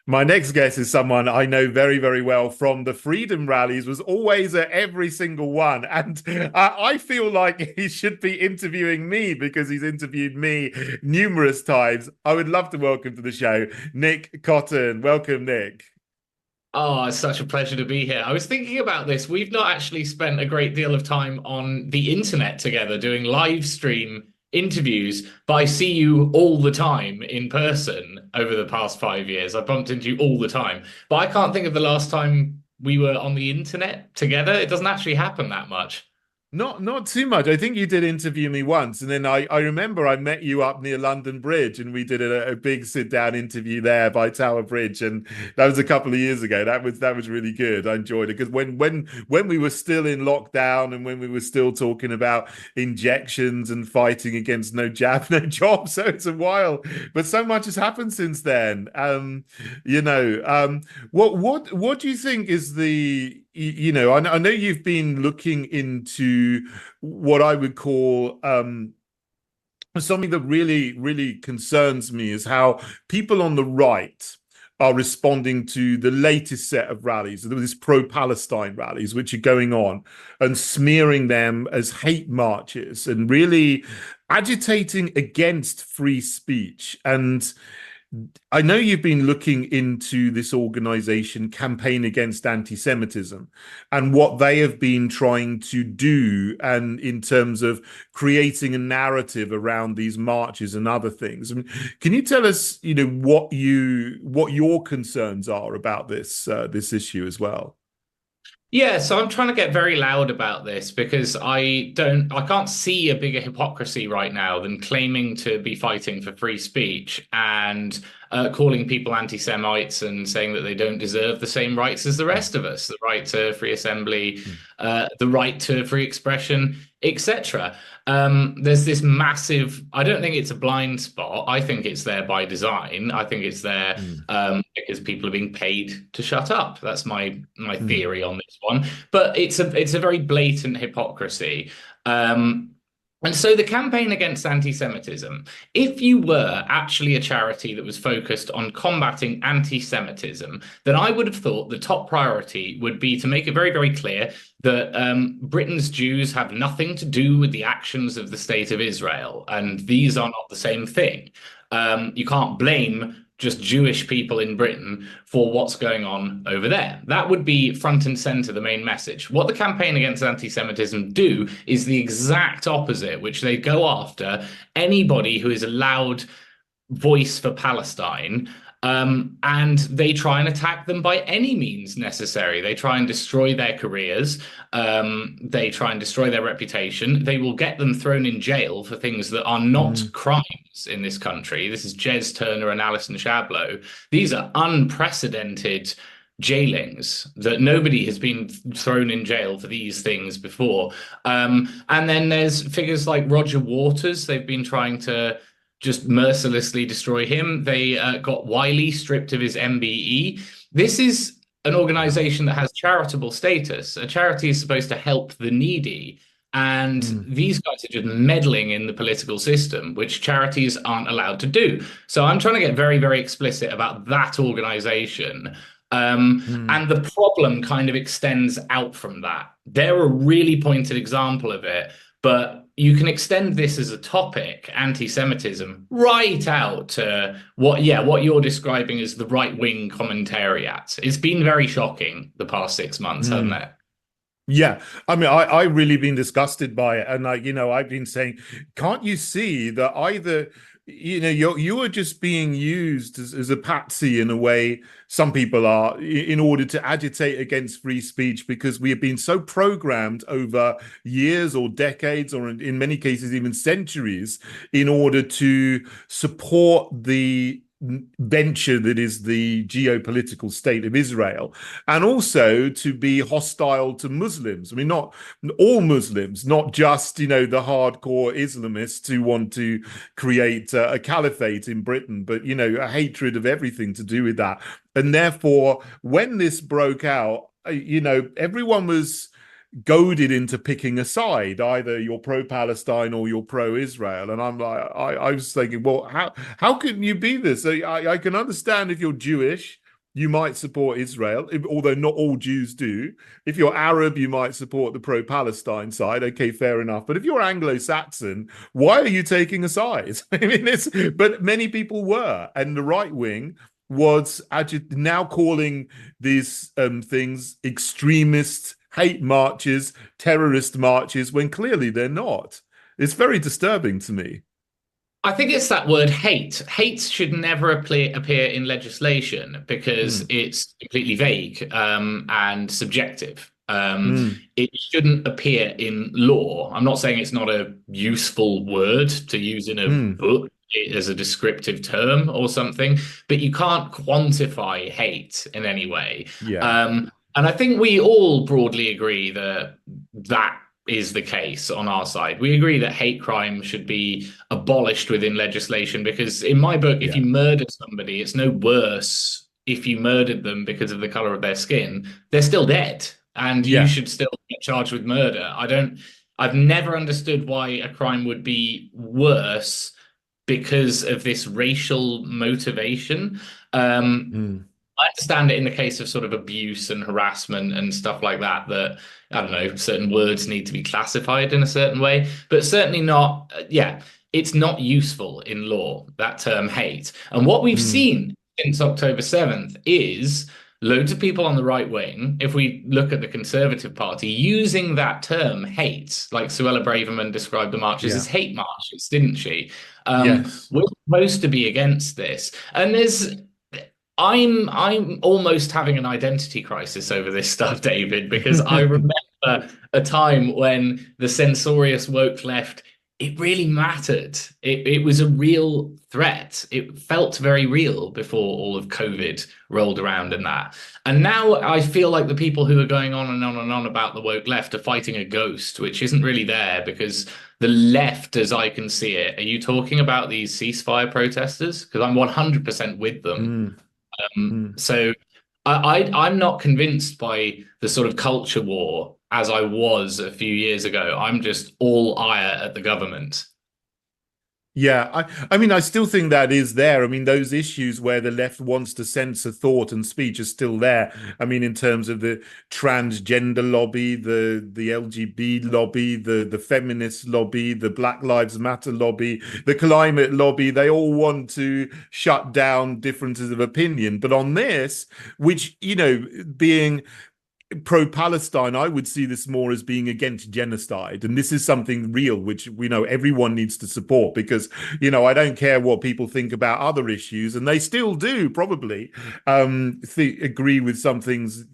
My next guest is someone I know very, very well from the freedom rallies, was always at every single one. And I feel like he should be interviewing me because he's interviewed me numerous times. I would love to welcome to the show, Nick Cotton. Welcome, Nick. Oh, it's such a pleasure to be here. I was thinking about this. We've not actually spent a great deal of time on the internet together doing live stream interviews, but I see you all the time in person over the past 5 years. I bumped into you all the time, but I can't think of the last time we were on the internet together. It doesn't actually happen that much. Not too much. I think you did interview me once, and then I remember I met you up near London Bridge, and we did a big sit down interview there by Tower Bridge, and that was a couple of years ago. That was really good. I enjoyed it because when we were still in lockdown and when we were still talking about injections and fighting against no jab, no job. So it's a while, but so much has happened since then. You know, what do you think is I know you've been looking into what I would call something that really, really concerns me is how people on the right are responding to the latest set of rallies, this pro-Palestine rallies, which are going on, and smearing them as hate marches and really agitating against free speech. And I know you've been looking into this organization, Campaign Against Anti-Semitism, and what they have been trying to do, and in terms of creating a narrative around these marches and other things. I mean, can you tell us, what your concerns are about this issue as well? Yeah, so I'm trying to get very loud about this because I can't see a bigger hypocrisy right now than claiming to be fighting for free speech and calling people anti-Semites and saying that they don't deserve the same rights as the Mm, rest of us, the right to free assembly, mm, the right to free expression, etc. There's this massive, I don't think it's a blind spot. I think it's there by design. I think it's there mm, because people are being paid to shut up. That's my mm, theory on this one. But it's a very blatant hypocrisy. Um, and so the campaign against anti-Semitism, if you were actually a charity that was focused on combating anti-Semitism, then I would have thought the top priority would be to make it very, very clear that Britain's Jews have nothing to do with the actions of the state of Israel, and these are not the same thing. You can't blame just Jewish people in Britain for what's going on over there. That would be front and center the main message. What the campaign against anti-Semitism do is the exact opposite, which they go after anybody who is a loud voice for Palestine. And they try and attack them by any means necessary. They try and destroy their careers. They try and destroy their reputation. They will get them thrown in jail for things that are not mm, crimes in this country. This is Jez Turner and Alison Shablow. These are unprecedented jailings that nobody has been thrown in jail for these things before. And then there's figures like Roger Waters. They've been trying to just mercilessly destroy him. They got Wiley stripped of his MBE. This is an wow. organization that has charitable status. A charity is supposed to help the needy. And Mm, these guys are just meddling in the political system, which charities aren't allowed to do. So I'm trying to get very, very explicit about that organization. mm, And the problem kind of extends out from that. They're a really pointed example of it, but you can extend this as a topic, anti-Semitism, right out to what you're describing as the right-wing commentariat. It's been very shocking the past 6 months, hasn't mm. it? Yeah, I mean, I really been disgusted by it, and I've been saying, can't you see that either, you are just being used as a patsy in a way some people are in order to agitate against free speech because we have been so programmed over years or decades, or in many cases even centuries, in order to support the venture that is the geopolitical state of Israel, and also to be hostile to Muslims. I mean, not all Muslims, not just, the hardcore Islamists who want to create a caliphate in Britain, but, a hatred of everything to do with that. And therefore, when this broke out, everyone was goaded into picking a side. Either you're pro-Palestine or you're pro-Israel. And I'm like, I was thinking, well, how can you be this? I can understand if you're Jewish you might support Israel, although not all Jews do. If you're Arab, you might support the pro-Palestine side. Okay, fair enough. But if you're Anglo-Saxon, why are you taking a side? I mean, but many people were, and the right wing was now calling these things extremist hate marches, terrorist marches, when clearly they're not. It's very disturbing to me. I think it's that word hate. Hate should never appear in legislation because Mm, it's completely vague and subjective. mm, It shouldn't appear in law. I'm not saying it's not a useful word to use in a mm. book as a descriptive term or something, but you can't quantify hate in any way. Yeah, And I think we all broadly agree that that is the case on our side. We agree that hate crime should be abolished within legislation because, in my book, if yeah, you murder somebody, it's no worse if you murdered them because of the color of their skin. They're still dead, and you yeah, should still get charged with murder. I've never understood why a crime would be worse because of this racial motivation. Um, mm, I understand it in the case of sort of abuse and harassment and stuff like that, that I don't know, certain words need to be classified in a certain way, but certainly not, yeah, it's not useful in law, that term hate. And what we've mm. seen since October 7th is loads of people on the right wing, if we look at the Conservative Party, using that term hate, like Suella Braverman described the marches as Yeah, hate marches, didn't she? yes. We're supposed to be against this. And I'm almost having an identity crisis over this stuff, David, because I remember a time when the censorious woke left, it really mattered. It was a real threat. It felt very real before all of COVID rolled around and that. And now I feel like the people who are going on and on and on about the woke left are fighting a ghost, which isn't really there because the left, as I can see it, are you talking about these ceasefire protesters? Because I'm 100% with them. Mm, mm. So I'm not convinced by the sort of culture war as I was a few years ago. I'm just all ire at the government. Yeah, I mean, I still think that is there. I mean, those issues where the left wants to censor thought and speech are still there. I mean, in terms of the transgender lobby, the LGBT lobby, the feminist lobby, the Black Lives Matter lobby, the climate lobby, they all want to shut down differences of opinion. But on this, which, being pro-Palestine, I would see this more as being against genocide. And this is something real, which we know everyone needs to support because, I don't care what people think about other issues, and they still do probably agree with some things,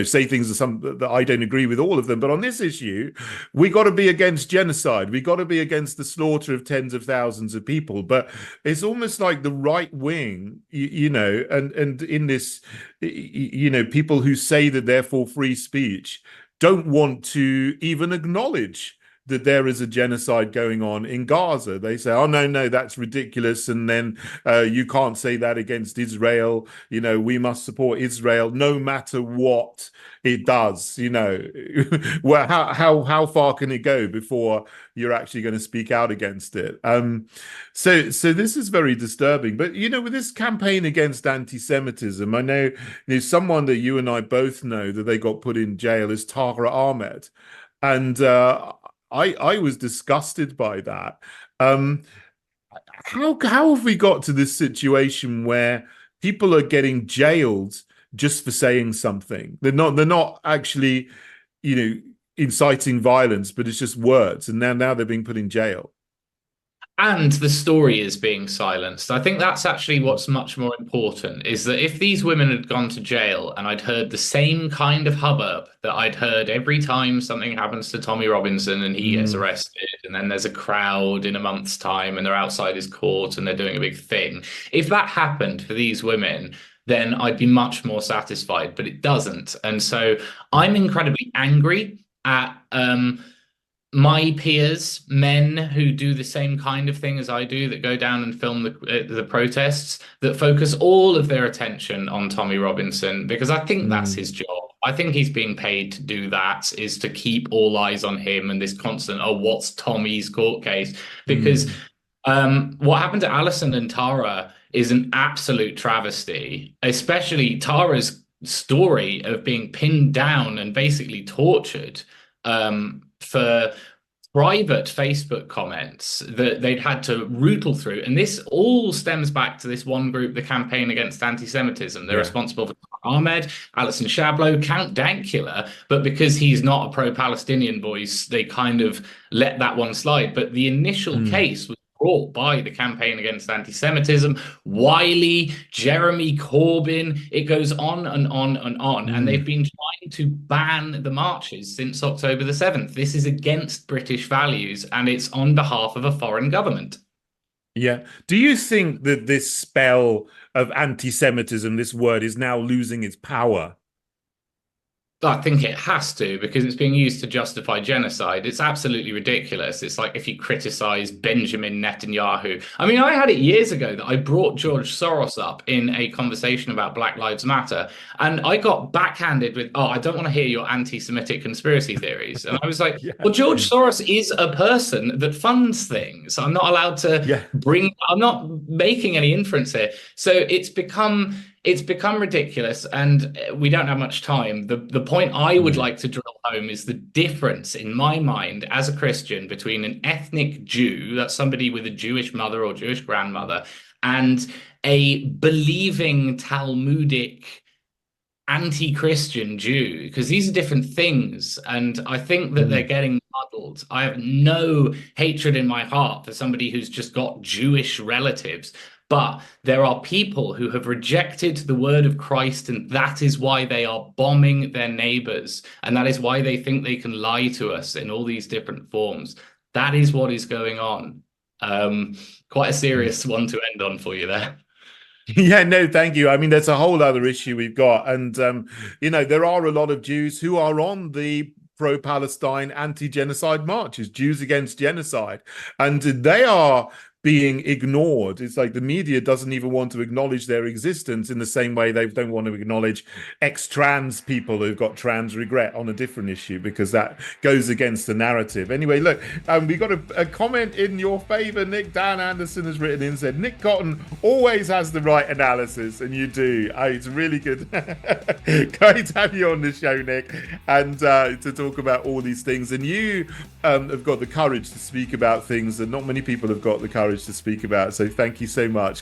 say things that I don't agree with all of them. But on this issue, we got to be against genocide. We got to be against the slaughter of tens of thousands of people. But it's almost like the right wing, and in this, people who say that they're for free speech don't want to even acknowledge that there is a genocide going on in Gaza. They say, oh, no, no, that's ridiculous. And then you can't say that against Israel. We must support Israel no matter what it does. Well, how far can it go before you're actually going to speak out against it? So this is very disturbing. But, with this campaign against anti-Semitism, I know there's someone that you and I both know that they got put in jail is Tara Ahmed. And I was disgusted by that. Um, how have we got to this situation where people are getting jailed just for saying something? They're not actually, inciting violence, but it's just words, and now they're being put in jail. And the story is being silenced. I think that's actually what's much more important is that if these women had gone to jail and I'd heard the same kind of hubbub that I'd heard every time something happens to Tommy Robinson and he gets Mm, arrested, and then there's a crowd in a month's time and they're outside his court and they're doing a big thing. If that happened for these women, then I'd be much more satisfied, but it doesn't. And so I'm incredibly angry at my peers, men who do the same kind of thing as I do, that go down and film the protests, that focus all of their attention on Tommy Robinson, because I think that's mm, his job. I think he's being paid to do that, is to keep all eyes on him and this constant, oh, what's Tommy's court case? Because mm, what happened to Alison and Tara is an absolute travesty, especially Tara's story of being pinned down and basically tortured for private Facebook comments that they'd had to rootle through. And this all stems back to this one group, the Campaign Against Anti-Semitism. They're responsible for Ahmed, Alison Shablo, Count Dankula, but because he's not a pro-Palestinian voice, they kind of let that one slide. But the initial case was brought by the Campaign Against Anti-Semitism, Wiley, Jeremy Corbyn. It goes on and on and on. And they've been trying to ban the marches since October the 7th. This is against British values, and it's on behalf of a foreign government. Yeah. Do you think that this spell of anti-Semitism, this word, is now losing its power? I think it has to, because it's being used to justify genocide. It's absolutely ridiculous. It's like if you criticize Benjamin Netanyahu. I mean, I had it years ago that I brought George Soros up in a conversation about Black Lives Matter, and I got backhanded with, "Oh, I don't want to hear your anti-Semitic conspiracy theories." And I was like, well, George Soros is a person that funds things. I'm not allowed to I'm not making any inference here. So it's become ridiculous, and we don't have much time. The point I would like to drill home is the difference in my mind as a Christian between an ethnic Jew, that's somebody with a Jewish mother or Jewish grandmother, and a believing Talmudic anti-Christian Jew, because these are different things. And I think that they're getting muddled. I have no hatred in my heart for somebody who's just got Jewish relatives. But there are people who have rejected the word of Christ, and that is why they are bombing their neighbors. And that is why they think they can lie to us in all these different forms. That is what is going on. Quite a serious one to end on for you there. Yeah, no, thank you. I mean, there's a whole other issue we've got. And, there are a lot of Jews who are on the pro-Palestine anti-genocide marches, Jews against genocide. And they are being ignored. It's like the media doesn't even want to acknowledge their existence in the same way they don't want to acknowledge ex-trans people who've got trans regret on a different issue, because that goes against the narrative. Anyway, look, we got a comment in your favor. Nick Dan Anderson has written in, said, Nick Cotton always has the right analysis, and you do. It's really good. Great to have you on the show, Nick, and to talk about all these things. And you have got the courage to speak about things that not many people have got the courage to speak about. So thank you so much.